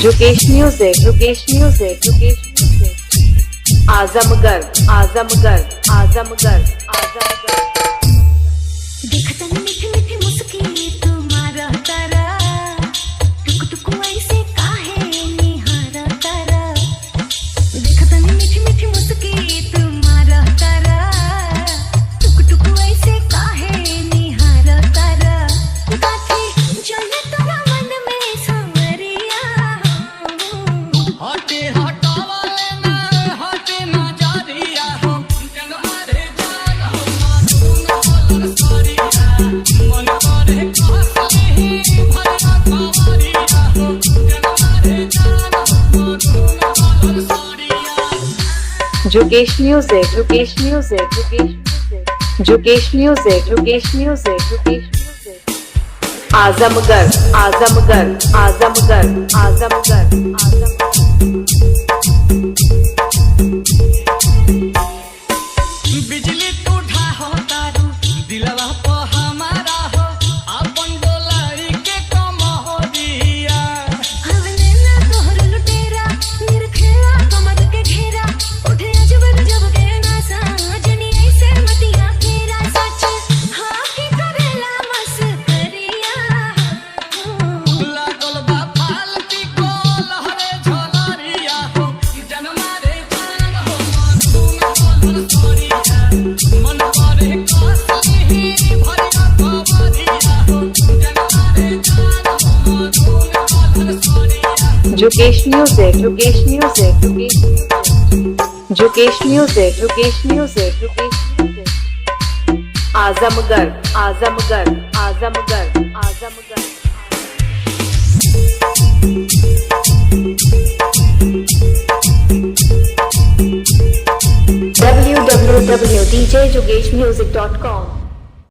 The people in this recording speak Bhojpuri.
जुकेश music, जुकेश music, जुकेश music. Azamgarh, Azamgarh, Azamgarh, Azamgarh. देखता मीठी मीठी मुस्की तुम्हारा तारा, टुक टुक ऐसे काहे निहारा तारा। देखता मीठी मीठी मुस्की तुम्हारा तारा, टुक टुक ऐसे काहे निहारा तारा। काठी चले तोरा मन में सांवरिया, हटे हटावा लेना हटे ना जारिया हो, जनमारे जान हो मासूम सारिया, मन करे कासे ही भरना कावरिया हो, जनमारे जान हो मासूम सारिया। जुकेश music, जुकेश music, जुकेश music, जुकेश music, जुकेश music, जुकेश music. Azamgarh, Azamgarh, Azamgarh, Azamgarh, Azamgarh. बिजली टूटा हो तारू दिलवा पे हमारा हो, अपन डोलाई के कम हो दिया। हवले ना तोहर लुटेरा, निरखेला कमर के घेरा। उठे अजब गजब के नासा, जनी ऐसे मतिया फेरा। सच हाँ की करेला मस्करिया, लागल बा फालती को लहरे झलरिया हो, जनमारे जान हो मासूम सारिया, मन करे कासे ही भरना कावरिया हो, जनमारे जान हो मासूम सारिया। जुकेश music, जुकेश music, जुकेश music, जुकेश music, जुकेश music, जुकेश music. Azamgarh, Azamgarh, Azamgarh, Azamgarh. www.djjugeshmusic.com